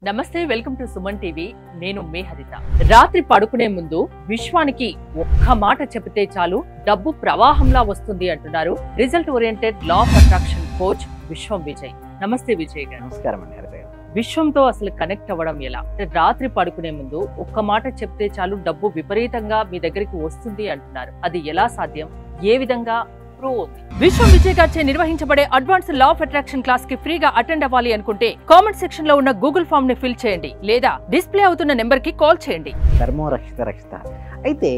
నమస్తే, welcome to Suman TV. నేను మీ హరిత. రాత్రి పడుకునే ముందు విశ్వానికి ఒక్క మాట చెబితే చాలు డబ్బు ప్రవాహంలా వస్తుంది అంటున్నారు result oriented law of attraction coach విశ్వం విజయ్. నమస్తే విజయ్ గారు. నమస్కారం అండి హరిత గారు. విశ్వంతో అసలు కనెక్ట్ అవ్వడం ఎలా? రాత్రి పడుకునే ముందు ఒక్క మాట చెప్తే చాలు డబ్బు విపరీతంగా మీ దగ్గరికి వస్తుంది అంటున్నారు. అది ఎలా సాధ్యం? ఏ విధంగా విశ్వం విజయ్ గారిచే నిర్వహించబడే advance law of attraction class కి ఫ్రీగా అటెండ్ అవ్వాలి అనుకుంటే కామెంట్ సెక్షన్ లో ఉన్న గూగుల్ ఫామ్ ని ఫిల్ చేయండి, లేదా డిస్ప్లే అవుతున్న నెంబర్ కి కాల్ చేయండి. ధర్మో రక్షిత రక్షిత. అయితే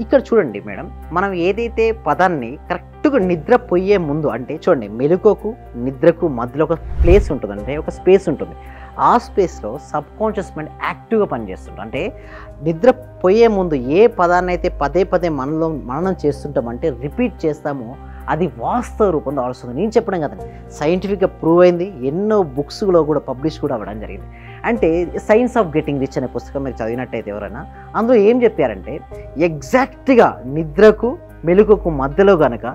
ఇక్కడ చూడండి మేడం, మనం ఏదైతే పదాన్ని కరెక్ట్గా నిద్రపోయే ముందు, అంటే చూడండి మెలుకోకు నిద్రకు మధ్యలో ఒక ప్లేస్ ఉంటుంది, అంటే ఒక స్పేస్ ఉంటుంది. ఆ స్పేస్లో సబ్ కాన్షియస్ మైండ్ యాక్టివ్గా పనిచేస్తుంటాం. అంటే నిద్రపోయే ముందు ఏ పదాన్ని అయితే పదే పదే మననం చేస్తుంటామంటే రిపీట్ చేస్తామో అది వాస్తవ రూపంలో వస్తుంది. నేను చెప్పడం కదండి, సైంటిఫిక్గా ప్రూవ్ అయింది. ఎన్నో బుక్స్లో కూడా పబ్లిష్ కూడా అవ్వడం జరిగింది. అంటే సైన్స్ ఆఫ్ గెటింగ్ రిచ్ అనే పుస్తకం మీరు చదివినట్టయితే ఎవరైనా, అందులో ఏం చెప్పారంటే ఎగ్జాక్ట్గా నిద్రకు మెలుకుకు మధ్యలో కనుక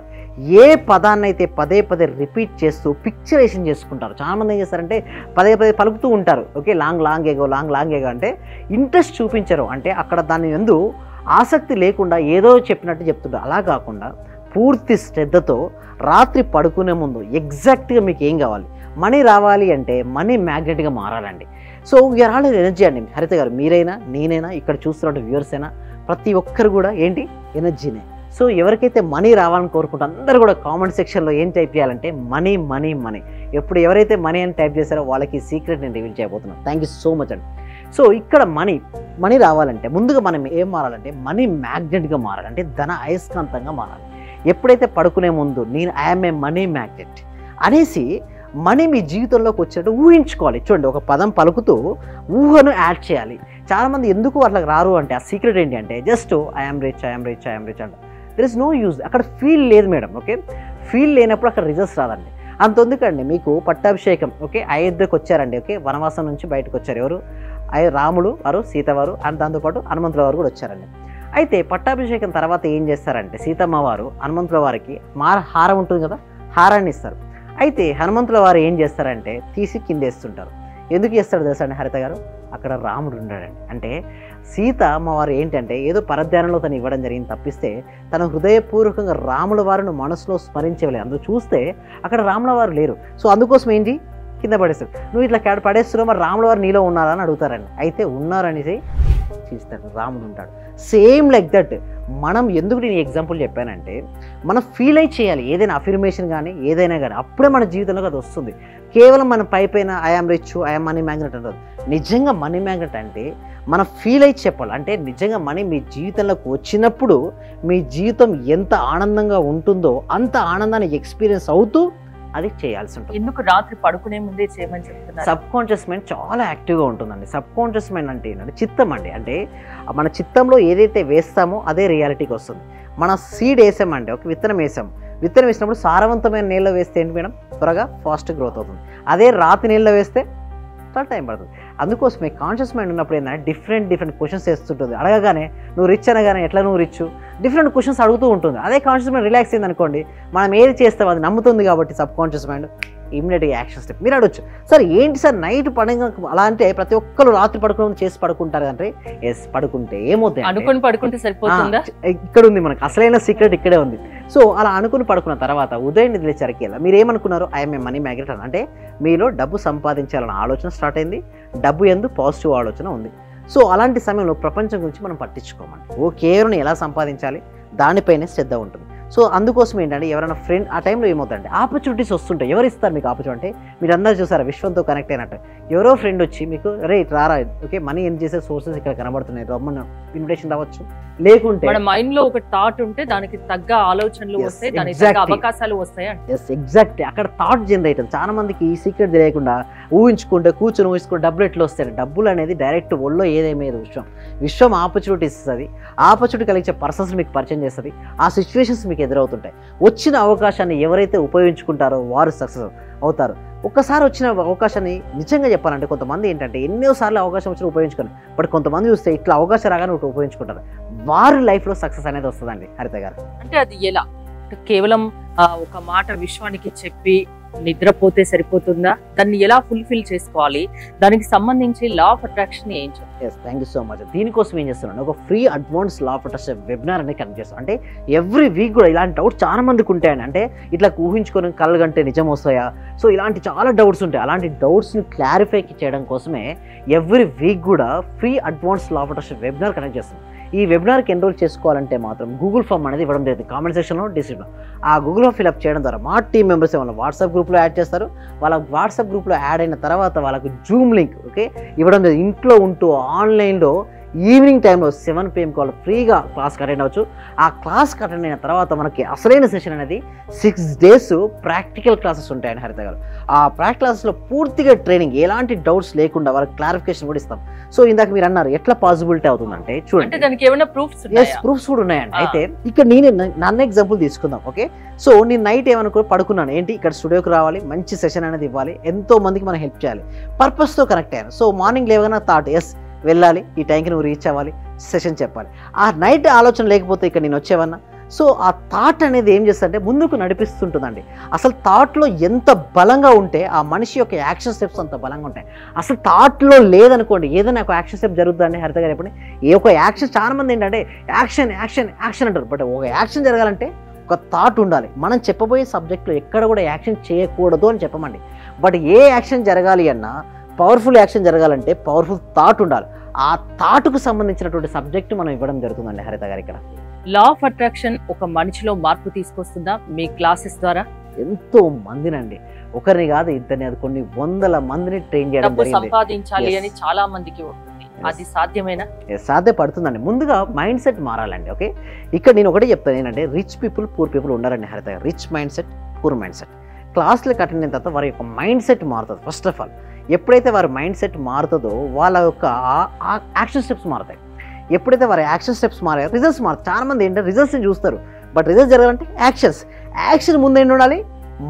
ఏ పదాన్ని అయితే పదే పదే రిపీట్ చేస్తూ పిక్చరేషన్ చేసుకుంటారు. చాలామంది ఏం చేస్తారంటే పదే పదే పలుకుతూ ఉంటారు. ఓకే, లాంగ్ ఏగో అంటే ఇంట్రెస్ట్ చూపించరు, అంటే అక్కడ దాని యందు ఆసక్తి లేకుండా ఏదో చెప్పినట్టు చెప్తుంటారు. అలా కాకుండా పూర్తి శ్రద్ధతో రాత్రి పడుకునే ముందు ఎగ్జాక్ట్గా మీకు ఏం కావాలి, మనీ రావాలి అంటే మనీ మ్యాగ్నెట్గా మారాలండి. సో వీఆర్ ఆల్ ఎనర్జీ అండి. హరిత గారు, మీరైనా నేనైనా ఇక్కడ చూస్తున్న వ్యూవర్స్ అయినా ప్రతి ఒక్కరు కూడా ఏంటి, ఎనర్జీనే. సో ఎవరికైతే మనీ రావాలని కోరుకుంటారో అందరూ కూడా కామెంట్ సెక్షన్లో ఏం టైప్ చేయాలంటే మనీ మనీ మనీ. ఎప్పుడు ఎవరైతే మనీ అని టైప్ చేశారో వాళ్ళకి సీక్రెట్ నేను రివీల్ చేయబోతున్నాను. థ్యాంక్ యూ సో మచ్ అండి. సో ఇక్కడ మనీ రావాలంటే ముందుగా మనం ఏం మారాలంటే మనీ మ్యాగ్నెట్గా మారాలి, అంటే ధన అయస్కాంతంగా మారాలి. ఎప్పుడైతే పడుకునే ముందు నేను ఐఎమ్ ఏ మనీ మ్యాగ్నెట్ అనేసి మనీ మీ జీవితంలోకి వచ్చినట్టు ఊహించుకోవాలి. చూడండి, ఒక పదం పలుకుతూ ఊహను యాడ్ చేయాలి. చాలామంది ఎందుకు వాళ్ళకి రారు అంటే ఆ సీక్రెట్ ఏంటి అంటే జస్ట్ ఐఎమ్ రిచ్ అంట. There is no use. అక్కడ ఫీల్ లేదు మేడం. ఓకే, ఫీల్ లేనప్పుడు అక్కడ రిజల్ట్స్ రాదండి. అంతెందుకండి, మీకు పట్టాభిషేకం, ఓకే, అయోధ్యకు వచ్చారండి. ఓకే, వనవాసం నుంచి బయటకు వచ్చారు ఎవరు, రాముడు వారు, సీత వారు, అండ్ దాంతోపాటు హనుమంతుల వారు కూడా వచ్చారండి. అయితే పట్టాభిషేకం తర్వాత ఏం చేస్తారంటే సీతమ్మ వారు హనుమంతుల వారికి హారం ఉంటుంది కదా, హారాన్ని ఇస్తారు. అయితే హనుమంతుల వారు ఏం చేస్తారంటే తీసి కిందేస్తుంటారు. ఎందుకు చేస్తాడు తెలుసా అండి హరిత గారు? అక్కడ రాముడు ఉన్నాడండి. అంటే సీత అమ్మవారు ఏంటంటే ఏదో పరధ్యానంలో తను ఇవ్వడం జరిగింది తప్పిస్తే తన హృదయపూర్వకంగా రాముల వారిని మనసులో స్మరించలేదు. అందుకు చూస్తే అక్కడ రాముల వారు లేరు. సో అందుకోసం ఏంటి, కింద పడేస్తాడు. నువ్వు ఇట్లా పడేస్తున్నావు, మరి రాముల వారు నీలో ఉన్నారా అని అడుగుతారండి. అయితే ఉన్నారనేసి చూస్తాడు, రాముడు ఉంటాడు. సేమ్ లైక్ దట్ మనం ఎందుకు నేను ఎగ్జాంపుల్ చెప్పానంటే మనం ఫీల్ అయి చేయాలి ఏదైనా అఫర్మేషన్ కానీ ఏదైనా కానీ, అప్పుడే మన జీవితంలోకి అది వస్తుంది. కేవలం మన పైన I am rich, I am money magnet అంటారు. నిజంగా మనీ మ్యాగ్నెట్ అంటే మనం ఫీల్ అయి చెప్పాలి. అంటే నిజంగా మనీ మీ జీవితంలోకి వచ్చినప్పుడు మీ జీవితం ఎంత ఆనందంగా ఉంటుందో అంత ఆనందాన్ని ఎక్స్పీరియన్స్ అవుతూ అది చేయాల్సి ఉంటుంది. ఎందుకు రాత్రి పడుకునే ముందే చేయమని చెప్తున్నారు? సబ్ కాన్షియస్ మైండ్ చాలా యాక్టివ్గా ఉంటుందండి. సబ్ కాన్షియస్ మైండ్ అంటే ఏంటంటే చిత్తం అండి. అంటే మన చిత్తంలో ఏదైతే వేస్తామో అదే రియాలిటీకి వస్తుంది. మన సీడ్ వేసామండి, ఒక విత్తనం వేసాం. విత్తనం వేసినప్పుడు సారవంతమైన నీళ్ళలో వేస్తే ఏంటి మేడం, త్వరగా ఫాస్ట్ గ్రోత్ అవుతుంది. అదే రాతి నీళ్ళలో వేస్తే చాలా టైం పడుతుంది. అందుకోసమే కాన్షియస్ మైండ్ ఉన్నప్పుడు ఏంటంటే డిఫరెంట్ క్వశ్చన్స్ వేస్తుంటుంది. అడగగానే నువ్వు రిచ్ అనగానే ఎట్లా నువ్వు రిచ్, డిఫరెంట్ క్వశ్చన్స్ అడుగుతూ ఉంటుంది. అదే కాన్షియస్ మైండ్ రిలాక్స్ అయింది అనుకోండి, మనం ఏది చేస్తాం అది నమ్ముతుంది కాబట్టి సబ్ కాన్షియస్ మైండ్ ఇమ్మీడియట్గా యాక్షన్ స్టెప్. మీరు అడగచ్చు, సార్ ఏంటి సార్ నైట్ పడంగా అలా అంటే ప్రతి ఒక్కరు రాత్రి పడుకునే చేసి పడుకుంటారు అంటే ఎస్, పడుకుంటే ఏమవుతుంది అనుకుని పడుకుంటే సరిపోతుందా? ఇక్కడ ఉంది మనకు అసలైన సీక్రెట్, ఇక్కడే ఉంది. సో అలా అనుకుని పడుకున్న తర్వాత ఉదయం నిద్రలేసరికి ఎలా మీరు ఏమనుకున్నారు, ఐఎమ్ ఏ మనీ మ్యాగ్నెట్ అని. అంటే మీలో డబ్బు సంపాదించాలన్న ఆలోచన స్టార్ట్ అయింది, డబ్బు ఎందు పాజిటివ్ ఆలోచన ఉంది. సో అలాంటి సమయంలో ప్రపంచం గురించి మనం పట్టించుకోమండి. కేవలం ఎలా సంపాదించాలి దానిపైనే శ్రద్ధ ఉంటుంది. సో అందుకోసం ఏంటంటే ఎవరైనా ఫ్రెండ్ ఆ టైంలో ఏమవుతుందంటే ఆపర్చునిటీస్ వస్తుంటాయి. ఎవరు ఇస్తారు మీకు ఆపర్చునిటీ? మీరు అందరూ చూసారా విశ్వంతో కనెక్ట్ అయినట్టు ఎవరో ఫ్రెండ్ వచ్చి మీకు రైట్ రారా, ఓకే మనీ ఎర్న్ చేసే సోర్సెస్ ఇక్కడ కనబడుతున్నాయి, రమ్మని ఇన్విటేషన్ రావచ్చు. లేకుంటే మన మైండ్ లో ఒక థాట్ ఉంటే దానికి తగ్గ ఆలోచనలు వస్తాయి, దానికి తగ్గ అవకాశాలు వస్తాయి అంటే ఎగ్జాక్ట్ అక్కడ థాట్ జనరేట్. చాలా మందికి ఈ సీక్రెట్ తెలియకుండా ఊహించుకుంటే ఊహించుకుంటే డబ్బులు ఎట్లా వస్తాయి. డబ్బులు అనేది డైరెక్ట్ ఒళ్ళో ఏదేమేది విశ్వం ఆపర్చునిటీస్ ఇస్తుంది. ఆపర్చునిటీ కలిగించే పర్సన్స్ మీకు పరిచయం చేస్తుంది. ఆ సిచ్యువేషన్స్ మీకు ఎదురవుతుంటాయి. వచ్చిన అవకాశాన్ని ఎవరైతే ఉపయోగించుకుంటారో వారు సక్సెస్ అవుతారు. ఒక్కసారి వచ్చిన అవకాశాన్ని నిజంగా చెప్పాలంటే కొంతమంది ఏంటంటే ఎన్నోసార్లు అవకాశం వచ్చిన ఉపయోగించుకోండి, బట్ కొంతమంది చూస్తే ఇట్లా అవకాశం రాగానే ఉపయోగించుకుంటారు. వారి లైఫ్లో సక్సెస్ అనేది వస్తుందండి హరిత గారు. అంటే అది ఎలా? కేవలం ఒక మాట విశ్వానికి చెప్పి నిద్రపోతే సరిపోతుందా? దాన్ని ఎలా ఫుల్ఫిల్ చేసుకోవాలి? దానికి సంబంధించి లా ఆఫ్ అట్రాక్షన్ ఏం చెప్తారు? Thank you so much. దీనికోసం ఏం చేస్తున్నాను, ఒక free advance law of attraction webinar అనేది కనెక్ట్ చేస్తాను. అంటే ఎవ్రీ వీక్ కూడా ఇలాంటి డౌట్స్ చాలా మందికి ఉంటాయండి. అంటే ఇట్లా ఊహించుకొని కళ్ళు కంటే నిజం వస్తాయా, సో ఇలాంటి చాలా డౌట్స్ ఉంటాయి. అలాంటి డౌట్స్ని క్లారిఫై చేయడం కోసమే ఎవ్రీ వీక్ కూడా free advance law of attraction webinar connect చేస్తాను. ఈ వెబినార్కి ఎన్రోల్ చేసుకోవాలంటే మాత్రం గూగుల్ ఫామ్ అనేది ఇవ్వడం జరిగింది కామెంట్ సెక్షన్లో, డిస్క్రిప్షన్లో. ఆ గూగుల్ ఫామ్ ఫిల్అప్ చేయడం ద్వారా మా టీమ్ మెంబర్స్ ఏమైనా వాట్సాప్ గ్రూప్లో యాడ్ చేస్తారు. వాళ్ళ వాట్సాప్ గ్రూప్లో యాడ్ అయిన తర్వాత వాళ్ళకు జూమ్ లింక్ ఇవ్వడం జరిగింది. ఇంట్లో ఉంటూ ఆన్లైన్లో ఈవినింగ్ టైంలో 7 PM వాళ్ళు ఫ్రీగా క్లాస్కి అటెండ్ అవ్వచ్చు. ఆ క్లాస్కి అటెండ్ అయిన తర్వాత మనకి అసలైన సెషన్ అనేది 6 days ప్రాక్టికల్ క్లాసెస్ ఉంటాయండి హరిత గారు. ఆ ప్రాక్టికల్ క్లాసెస్లో పూర్తిగా ట్రైనింగ్, ఎలాంటి డౌట్స్ లేకుండా వాళ్ళకి క్లారిఫికేషన్ కూడా ఇస్తాం. సో ఇందాక మీరు అన్నారు ఎట్లా పాసిబిలిటీ అవుతుందంటే చూడండి, దానికి ఏమైనా ప్రూఫ్స్ కూడా ఉన్నాయండి. అయితే ఇక్కడ నేను నన్ను ఎగ్జాంపుల్ తీసుకుందాం. సో నేను నైట్ ఏమనుకో పడుకున్నాను, ఏంటి ఇక్కడ స్టూడియోకి రావాలి, మంచి సెషన్ అనేది ఇవ్వాలి, ఎంతో మందికి మనం హెల్ప్ చేయాలి, పర్పస్తో కనెక్ట్ అయ్యాను. సో మార్నింగ్ లేవగానే థాట్, వెళ్ళాలి, ఈ టైంకి నువ్వు రీచ్ అవ్వాలి, సెషన్ చెప్పాలి. ఆ నైట్ ఆలోచన లేకపోతే ఇక్కడ నేను వచ్చేవన్నా. సో ఆ థాట్ అనేది ఏం చేస్తుందంటే ముందుకు నడిపిస్తుంటుందండి. అసలు థాట్లో ఎంత బలంగా ఉంటే ఆ మనిషి యొక్క యాక్షన్ స్టెప్స్ అంత బలంగా ఉంటాయి. అసలు థాట్లో లేదనుకోండి, ఏదైనా ఒక యాక్షన్ స్టెప్ జరుగుతుందండి హరిత గారు. ఎప్పుడు ఏ ఒక యాక్షన్, చాలా మంది ఏంటంటే యాక్షన్ యాక్షన్ యాక్షన్ అంటారు. బట్ ఒక యాక్షన్ జరగాలంటే ఒక థాట్ ఉండాలి. మనం చెప్పబోయే సబ్జెక్ట్లో ఎక్కడ కూడా యాక్షన్ చేయకూడదు అని చెప్పమండి. బట్ ఏ యాక్షన్ జరగాలి అన్నా, పవర్ఫుల్ యాక్షన్ జరగాలంటే పవర్ఫుల్ థాట్ ఉండాలి. ఆ థాట్కు సంబంధించినటువంటి సబ్జెక్ట్ మనం ఇవ్వడం జరుగుతుందండి హరిత గారు. ఇక్కడ లా ఆఫ్ అట్రాక్షన్ ఒక మనిషిలో మార్పు తీసుకొస్తుందా మీ క్లాసెస్ ద్వారా? ఎంతో మందినండి, ఒకరిని కాదు ఇద్దరిని, అది కొన్ని వందల మందిని ట్రైన్ చేయడం జరిగింది. సంపాదించాలి అని చాలా మందికి ఉంటుంది, అది సాధ్యమేనా? సాధ్యపడుతుందండి. ముందుగా మైండ్ సెట్ మారాలండి. ఇక్కడ నేను ఒకటే చెప్తాను ఏంటంటే, రిచ్ పీపుల్ పూర్ పీపుల్ ఉండాలండి హరిత గారు. Rich mindset, poor mindset. క్లాస్లకు అటెండ్ అయిన తర్వాత వారి యొక్క మైండ్ సెట్ మారుతుంది. ఫస్ట్ ఆఫ్ ఆల్ ఎప్పుడైతే వారి మైండ్ సెట్ మారుతుందో వాళ్ళ యొక్క యాక్షన్ స్టెప్స్ మారుతాయి. ఎప్పుడైతే వారి యాక్షన్ స్టెప్స్ మారాయో రిజల్ట్స్ మారుతాయి. చాలా మంది ఏంటంటే రిజల్ట్స్ని చూస్తారు, బట్ రిజల్ట్స్ జరగాలంటే యాక్షన్ ముందు ఏంటి ఉండాలి,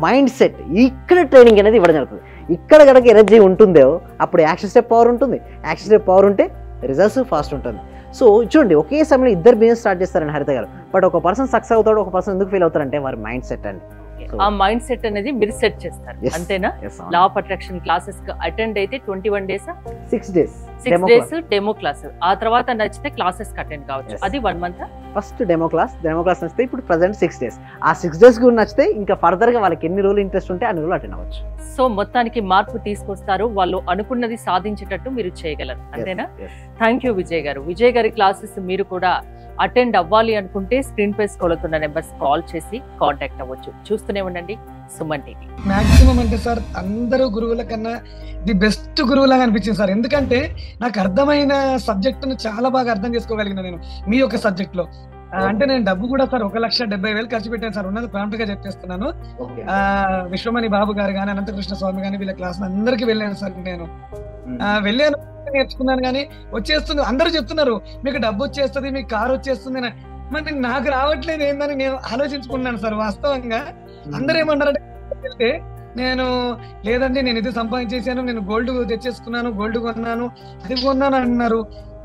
మైండ్ సెట్. ఇక్కడ ట్రైనింగ్ అనేది ఇవ్వడం జరుగుతుంది. ఇక్కడ కనుక ఎనర్జీ ఉంటుందో అప్పుడు యాక్షన్ స్టెప్ పవర్ ఉంటుంది. యాక్షన్ స్టెప్ పవర్ ఉంటే రిజల్ట్స్ ఫాస్ట్ ఉంటుంది. సో చూడండి, ఒకే సమయంలో ఇద్దరు బిజినెస్ స్టార్ట్ చేస్తారని హరిత గారు. బట్ ఒక పర్సన్ సక్సెస్ అవుతాడు, ఒక పర్సన్ ఎందుకు ఫెయిల్ అవుతారంటే వారి మైండ్ సెట్ అండి. ఆ మైండ్ సెట్ అనేది మీరు సెట్ చేస్తారు, అంతేనా? లా ఆఫ్ అట్రాక్షన్ క్లాసెస్ కి అటెండ్ అయితే 21 days 6 days డెమో క్లాస్, ఆ తర్వాత నచ్చితే క్లాసెస్ కి అటెండ్ కావచ్చు. అది 1 month. ఫస్ట్ డెమో క్లాస్ నచ్చితే ఇప్పుడు ప్రెసెంట్ 6 days. ఆ 6 days కూడా నచ్చితే ఇంకా ఫర్దర్ గా వాళ్ళకి ఎన్ని రోజులు ఇంట్రెస్ట్ ఉంటే అన్ని రోజులు అటెండ్ అవ్వచ్చు. సో మొత్తానికి మార్పు తీసుకొస్తారు, వాళ్ళు అనుకున్నది సాధించేటట్టు మీరు చేయగలరు, అంతేనా? థ్యాంక్ యూ విజయ్ గారు. విజయ్ గారి క్లాసెస్ మీరు కూడా అటెండ్ అవ్వాలి అనుకుంటే స్క్రీన్ పై స్క్రోల్ అవుతున్న నెంబర్స్ కాల్ చేసి కాంటాక్ట్ అవ్వచ్చు. చూస్తూనే ఉండండి సుమన్ టీవీ. మాక్సిమం అంటే సార్ అందరూ గురువుల కన్నా ది బెస్ట్ గురువులాగా అనిపించింది సార్. ఎందుకంటే నాకు అర్థమైన సబ్జెక్టును చాలా బాగా అర్థం చేసుకోగలిగిన నేను మీ యొక్క సబ్జెక్ట్ లో. అంటే నేను డబ్బు కూడా సార్ 1,70,000 ఖర్చు పెట్టాను సార్. ఉన్నది ప్రాంప్ట్ గా చెప్పేస్తున్నాను. విశ్వమణి బాబు గారు కానీ, అనంతకృష్ణ స్వామి కానీ, వీళ్ళ క్లాస్ అందరికి వెళ్ళాను సార్. నేను వెళ్ళాను, నేర్చుకున్నాను, కానీ వచ్చేస్తుంది. అందరూ చెప్తున్నారు మీకు డబ్బు వచ్చేస్తుంది, మీకు కారు వచ్చేస్తుంది. మరి నాకు రావట్లేదు ఏందని నేను ఆలోచించుకున్నాను సార్. వాస్తవంగా అందరూ ఏమన్నారంటే, నేను లేదండి నేను ఇది సంపాదించేసాను, నేను గోల్డ్ తెచ్చేసుకున్నాను, గోల్డ్ కొన్నాను, అది కొన్నాను అన్నారు.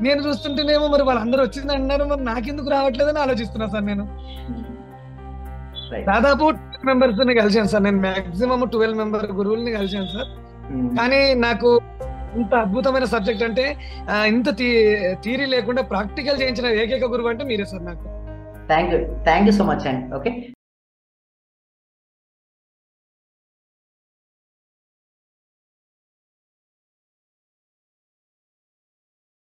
నేను చూస్తుంటేనేమో మరి వాళ్ళందరూ వచ్చింది అంటున్నారు, మరి నాకెందుకు రావట్లేదని ఆలోచిస్తున్నా సార్. నేను దాదాపు 12 members కలిసాను సార్. నేను మాక్సిమం 12 member గురువుల్ని కలిసాను సార్. కానీ నాకు ఇంత అద్భుతమైన సబ్జెక్ట్ అంటే, ఇంత థియరీ లేకుండా ప్రాక్టికల్ చేయించిన ఏకైక గురువు అంటే మీరే సార్ నాకు. థ్యాంక్ యూ సో మచ్ అండి.